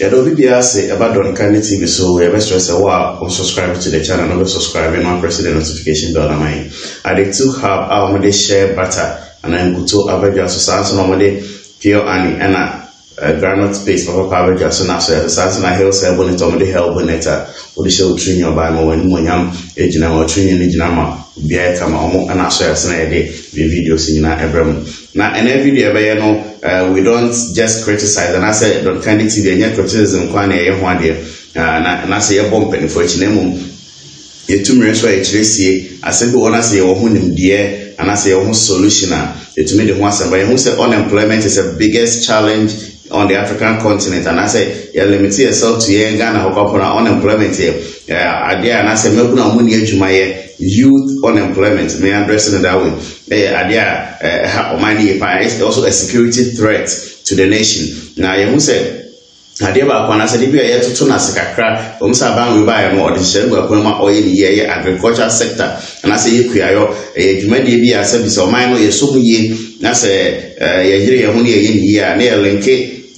Yado BBR say about Don Candy TV, so we best stress a while or subscribe to the channel, not subscribe and press the notification bell on mine. I did too have our share butter and then go to Average so normally pure Annie and granite space for Average so now so Sansa Hill say bonnet on the hell bonnet or the show train your by more when Monyam agent or training in Jinama. Bia kama omo ana so yasna ede videos nyina ebram na ene video ebe no we don't just criticize and I say don't kind TV enya criticism kwa na ye ho ade na say ye bomb pen for chinemu ye tumre so ye kiresie asebe wona say ye wo ho nimde and I say ye ho solution ye tumi de ho asaba ye ho say unemployment is the biggest challenge on the African continent, and I say, you limit yourself to Ghana, unemployment here. Idea, and I say, youth unemployment, may address it that way. Idea, is also a security threat to the nation. Now, you say, Idea about when I said, if you are to tuna sakakra, Umsaban will buy a more decision, but oil in the agriculture sector, and I say, you may be a service or mine or your sum ye, that's a near link.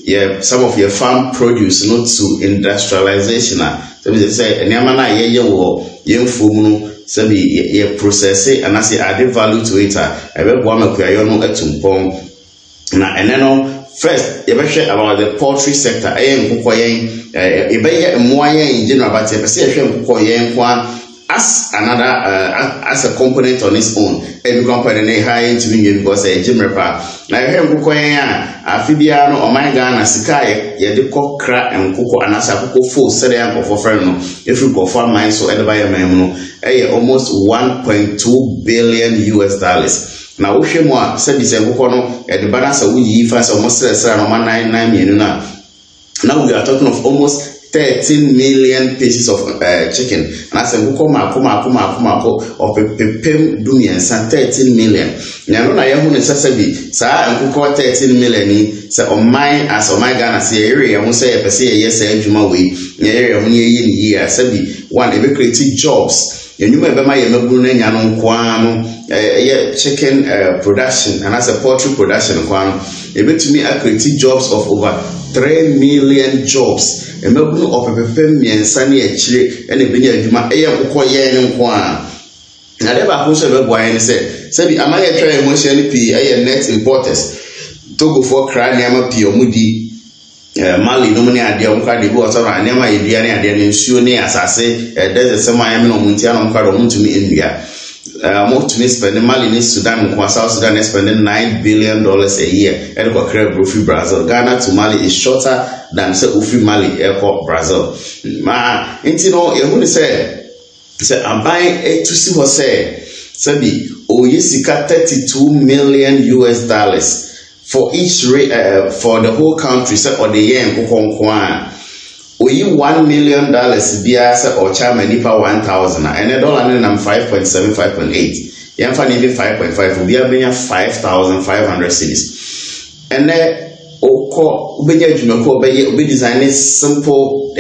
Yeah, some of your farm produce not to industrialization. So we say, "Nyamana ye wo ye mfumu sabi ye process it and I say add value to it. I be bo amakuayo no etumpon na eneno first you be share about the poultry sector. Nkukọ yen e be ye mmoa yen in general but e say hwe nkukọ yen kwa as another as a component on its own. Every company high into me because a gym repair. Now here nkukọ yen afibia no my Ghana sika ye de kokra nkukọ anasa kokọ fo sede ankofo frɛ no if you go for mine so e buy am no almost 1.2 billion US dollars. Now we hwe mo a said this nkukọ no e de balance we yi fa so mo sere no 9 million now we are talking of almost 13 million pieces of chicken. And I said, or pepem dumian 13 million. Now, I am going to say, sir, and cook 13 million. So, on my as on my Ghana, say, area, I won't say, if I say, yes, I do my way, area, when you're year, said, one, every creative jobs. You remember my Brunei and Kwano, chicken production, and as a poultry production, Kwano, it to me, I creative jobs of over 3 million jobs. A milk of a peppermint and sunny a chili and a vineyard, my air and quan. I never push a boy and said, am I a try emotion P. A net importers? Togo for crying, Yama P. or Moody. Mali, no money idea on card, go out and never idea and then ensure as I say, there's a semi Muntian card to me in India. More to me spending Mali in Sudan, South Sudan is spending $9 billion a year. And Ufi Brazil, Ghana to Mali is shorter than say Ufi Mali airport Brazil. Ma, intino, you want say I'm buying to see what say. Sabi, Oyesika 32 million US dollars for each for the whole country. Say or the year in Kukonkwan. Oyi $1 million biasa or chama nipa 1,000 and a dollar and 5.7 5.8 yamfa ni 5.5 obi abenya 5,500 cedis and oko ubenya dwumako obi design simple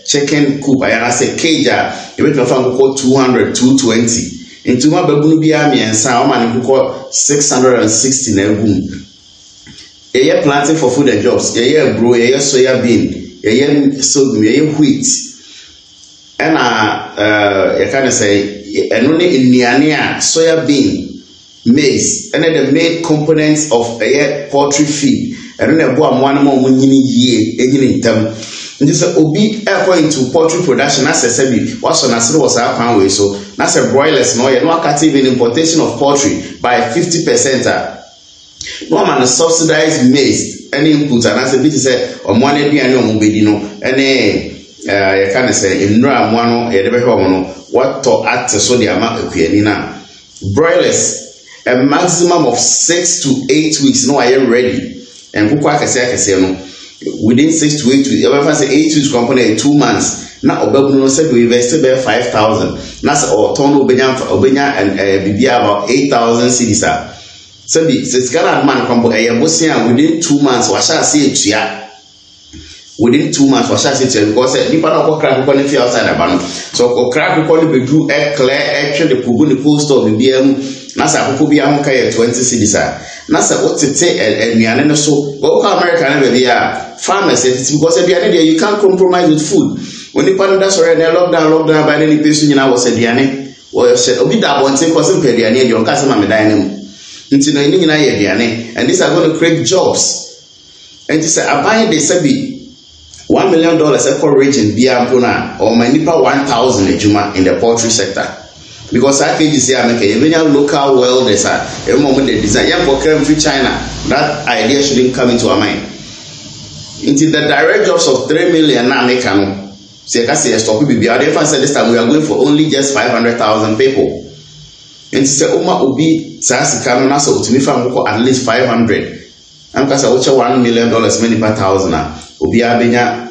chicken coop ayana say cage you bet fa nkoko 200 220 intuma babunu bia miensa o man nkoko 660 na egum eye planting for food and jobs eye bro eye soya bean sorghum, wheat, and you can say, and only in Niania, soya bean, maize, and then the main components of a poultry feed, and then one more year, in them. And this obi according to poultry production, as I said, what's on as was our pound way, so that's a broilers, no, you're not cutting importation of poultry by 50%. No man subsidized maize. Any input and as a bit say or money be any bedino any you can say in one what to act so the amount broilers a maximum of 6 to 8 weeks no I am ready and say no within 6 to 8 weeks if say 8 weeks company 2 months now obebuno said we invested by 5,000 that's or turn obenya and bibia about 8,000 cedis. So the Ghana man come within 2 months we shall see it within 2 months we shall see it because nipa na ko crack ko fi outside the ban so ko crack ko be do clear actually the post of the BM na sa akoko bi ahon ka ye 20 cedis na sa wotete anuane no so wo ko America na be bia farmers because aduane there you can't compromise with food oni pa no da sorry na lockdown by any person nyina was aduane wo se obi da bonte ko se aduane de on ka se ma me dan na mu nti no ni nyina ye aduane and these are going to create jobs and say aban de sabi $1 million equal region be ampona or my nipa 1,000 ejuma in the poultry sector because I can say America even local welders are every moment they design young for China that idea shouldn't come into our mind into the direct jobs of 3 million na American say I say stop be I dey say this time we are going for only just 500,000 people and say Oma obi sasika no na so utimi fa at least 500 am ka say $1 million many per thousand Obi abenya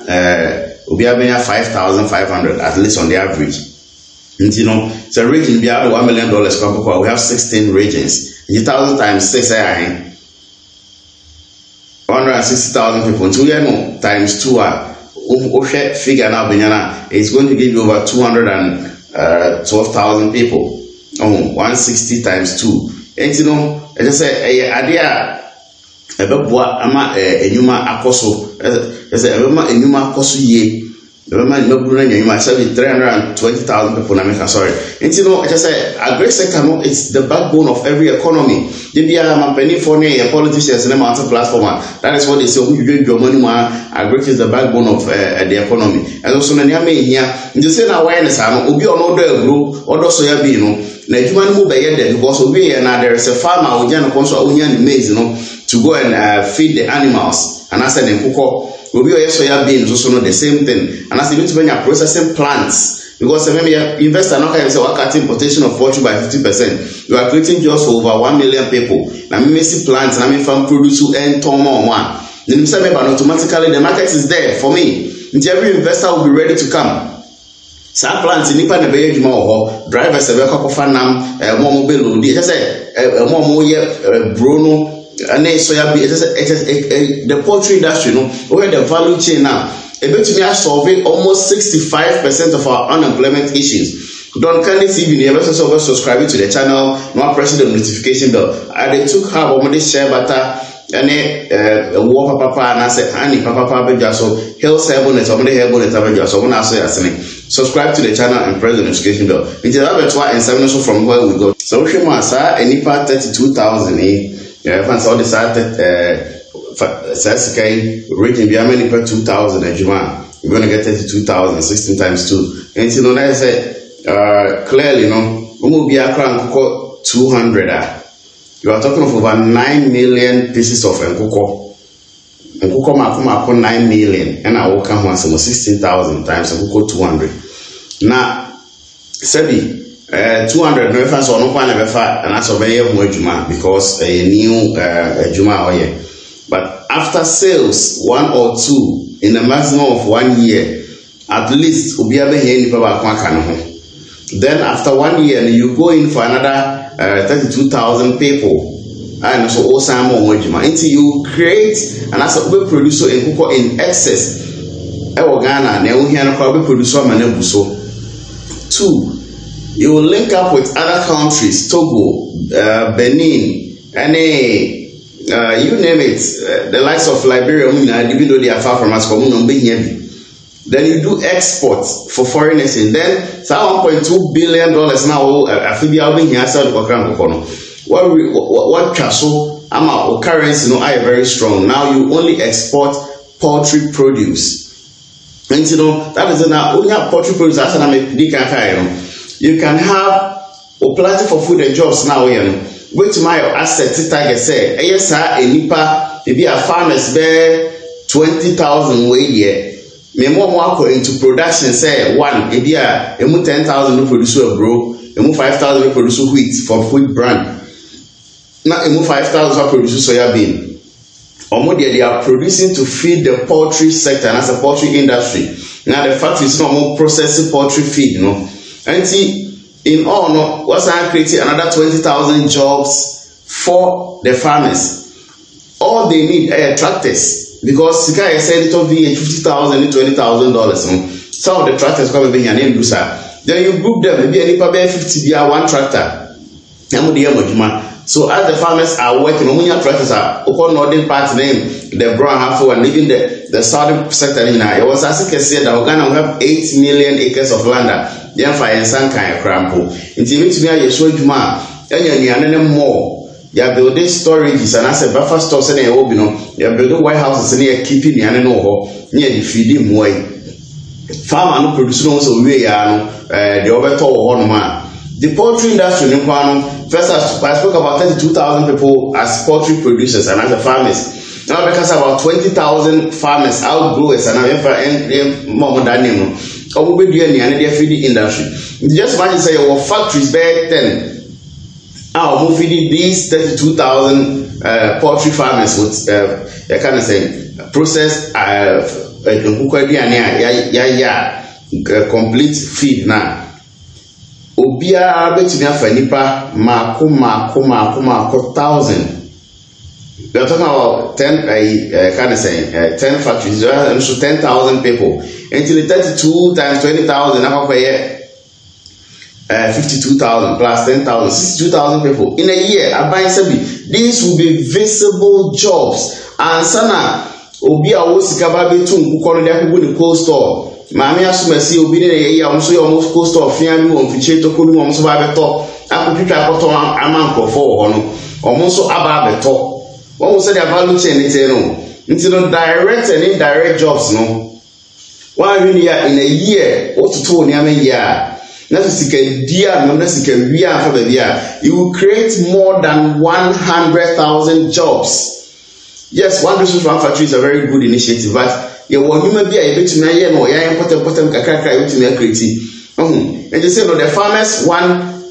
5,500 at least on the average. And you know, so region be out $1 million. We have 16 regions. 1,000 times 6 160,000 people. 2 years times 2 figure now it's going to give you over 212,000 people. 160 times 2. And you know, as I say, idea. Ebeboa ama enyuma akoso ebema enyuma akoso ye ebema noburu na enyuma say 320,000 people na make sorry and you know I just say agri sector no it's the backbone of every economy dey bia mampani for ne politicians na mountain platform that is what they say you do your money ma agri is the backbone of the economy and also na nya me hia nje say na awareness no obi ono do agro odo so ya bi no na adwuma no mu be ye there because obi here na there is a farmer onya no konso onya ni maize no to go and feed the animals and I said in kuko obi oye soya beans also no the same thing and I said to be processing plants because maybe investor no can say what cut importation of poultry by 50% you are creating jobs for over 1 million people na me see plants na me farm produce to earn ton more one then say maybe automatically the market is there for me and every investor will be ready to come some plants nipa na be adwuma ho drivers be kokofa nam mo mo be load dey say mo mo ye bro no and soya bean the poultry industry no where the value chain now eventually solve almost 65% of our unemployment issues. Don Candy TV never subscribe to the channel, no press the notification bell. They took her already share butter and war papa and I said Annie papa bejaso health helpnet somebody helpnet abejaso when I say subscribe to the channel and press the notification bell. It is about and 7 from where we go. So we masa any part 32,000 fans all decided Saskai region be how many per 2,000 Juma. You're gonna get 32,000 16 times 2. And you know I said clearly no will be a crown 200 you are talking of over 9 million pieces of nkoko mako 9 million and I will come once 16,000 times nkoko 200 now Sebi 200 no fans or no pan ever and that's over here juma because a new juma oye but after sales 1 or 2 in the maximum of 1 year at least obi abe here ni pa ba kan ho then after 1 year you go in for another 32,000 people and so all some more juma until you create and as a producer in excess e wo Ghana na e wo hia no kwa be producer ma na buso 2 you will link up with other countries Togo Benin any you name it the likes of Liberia even though they are far from us then you do export for foreigners and then $1.2 billion now afibia we here outside the country what chaso ama currency no are very strong now you only export poultry produce and you know that is now only poultry produce as na me you can have plenty for food and jobs now wait my asset target say yes enipa be a farmers be 20,000 way here me more into production say one e be a 10,000 no produce bro 5,000 no produce wheat for food brand now 5,000 produce soya bean or they are producing to feed the poultry sector and as a poultry industry now the factories no more processing poultry feed and see in all no what's creating another 20,000 jobs for the farmers all they need are tractors because the guy said it will be $50,000 and $20,000 some of the tractors come being an end user then you group them maybe any 50 be one tractor So as the farmers are working, tractors are northern part name, the brown half and even the southern sector. It was as I said that Ghana will have 8 million acres of land. Then for some kind of crampo. Until me to me, show Juma, and you're more. You are building storages and as a buffer stores and a hobby. You are building white houses and you're keeping the animal near the feeding way. Farmer no produce no so we are the overtall one man. The poultry industry in Kwano, first I spoke about 32,000 people as poultry producers and as farmers. Now because about 20,000 farmers, outgrowers and more than them. Or we be doing the feeding industry. Just imagine say our factories back then. Our feeding these 32,000 poultry farmers with kind of say processed complete feed now. Obia betumi afa nipa mako 1,000. We are talking about 10 10 factories and so 10,000 people. Until 32 times 20,000 now 52,000 plus 10,000 62,000 people in a year. These will be visible jobs. And sana obia wo sikaba betu nkukono de akugbu ni cold store. Maami asumasi obi ne ya omso ya omso cold store fian mi won fiche to ko ni omso ba beto akutwitwa akoto amankrofo ho no omso aba beto won say the value chain it no until direct and indirect jobs no one year in a year otutu oni ame year na sika dia no na sika wia afa ba bia you will create more than 100,000 jobs. Yes, one resource factory is a very good initiative, but you want human be a bit to me, no, I am important kakaka to me creative. And they say, no, the farmers one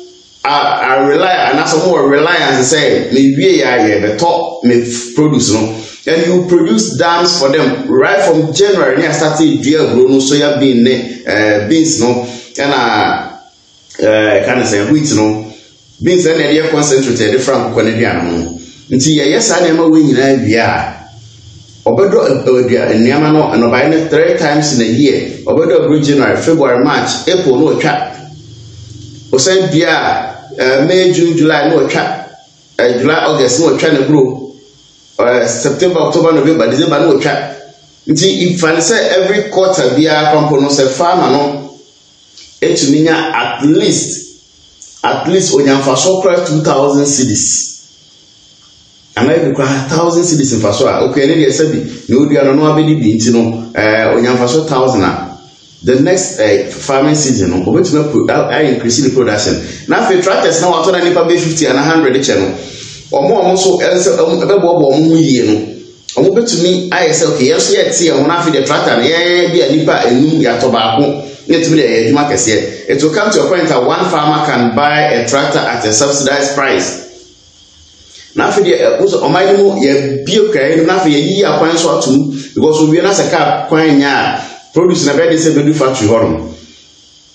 are rely and as more reliance say, maybe I the top may produce, no, and you produce dams for them right from January. I started dear grown soya beans, no, and kind of say wheat, no, beans and they concentrated different Canadian. Nti yes I never win in bia obedo niama no and buy 3 times in a year obedo January, February, March, April no twa osan bia May, June, July no twa July, August no twa na bro September, October, November, December no twa nti if I say every quarter bia company no say farmer no etuminya at least onyamfaso 2,000 cedis. And I require 1,000 cedis in Fasoa. Okay, and then said, no, you are not very big, you know, Faso 1,000. The next farming season, I increase the production. Now, if the tractors now are 50 and 100 channel, or more also, else, to me, I say, okay, yes, yet, see, I want to feed the tractor, and be a nipa and ya tobacco. It will come to a point that one farmer can buy a tractor at a subsidized price. Now for the also omayimu ye bio kai na for ye yi akwan so atum because we na seka kwan nya produce na be dey say be factory horom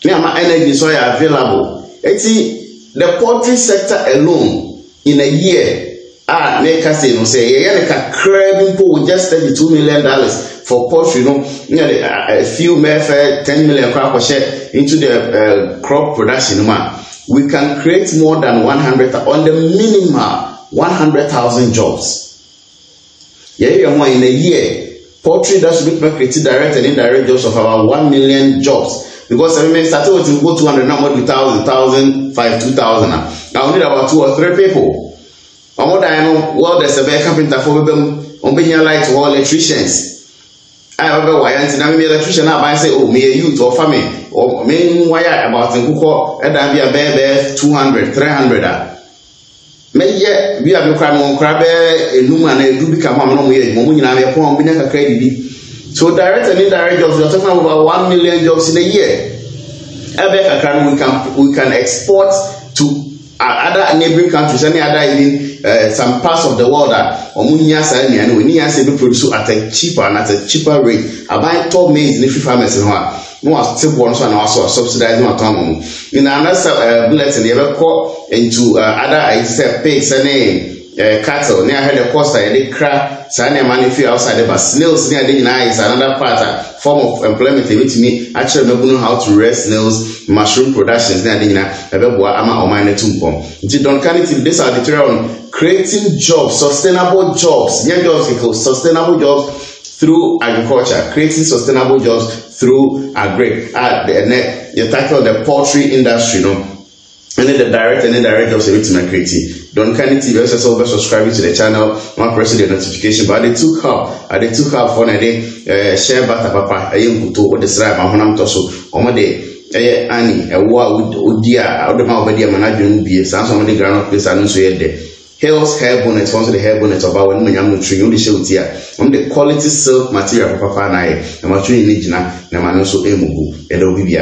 me ama energy so available. The poultry sector alone in a year make us say no say ye ka crabbing po just $32 million for poultry, you know, a few mayfair 10 million crop share into the crop production man. We can create more than 100 on the minimum 100,000 jobs. Yeah, in a year, poultry does create direct and indirect jobs of about 1 million jobs. Because I mean, started with go 200, now more 1,000, 1,005, 2,000. Now we need about 2 or 3 people. And what I know, well, there's a carpenter for them on being like to all electricians. I have a wire, and I'm an electrician. I say, oh, me a youth or family, or me wire about the cook, and I be a bear 200, 300. May we have a crime on crab, a woman, and do become a normal year. So direct and indirect jobs, we're talking about 1 million jobs in a year. We can export to other neighboring countries, any other even some parts of the world that we need to produce at a cheaper rate. I buy top maize in the farmers in one. No, still one so and also subsidized no autonomy. In another bulletin, they ever call into other pigs and cattle near the coast they crack sane man if you outside the snails near the is another part form of employment with me actually know how to raise snails mushroom productions near the ebeboa ama omane tumpom nti Don Carney this editorial on creating jobs, sustainable jobs, sustainable jobs through agriculture, creating sustainable jobs through agri. You tackle the poultry industry, and then the direct and indirect jobs every time I create. Don Carney TV also subscribing to the channel, not pressing the notification, but they took up for a day, share bata papa, a young to what the side, my honam toso, on day. Annie, a war would dear, out of my body, managing be some of the ground place I don't say there. Hill's hair bonnet, sponsor the hair bonnet of our young tree, only show here. On the quality silk material for papa and I, and my tree in Nijina, and I'm also able, and it will be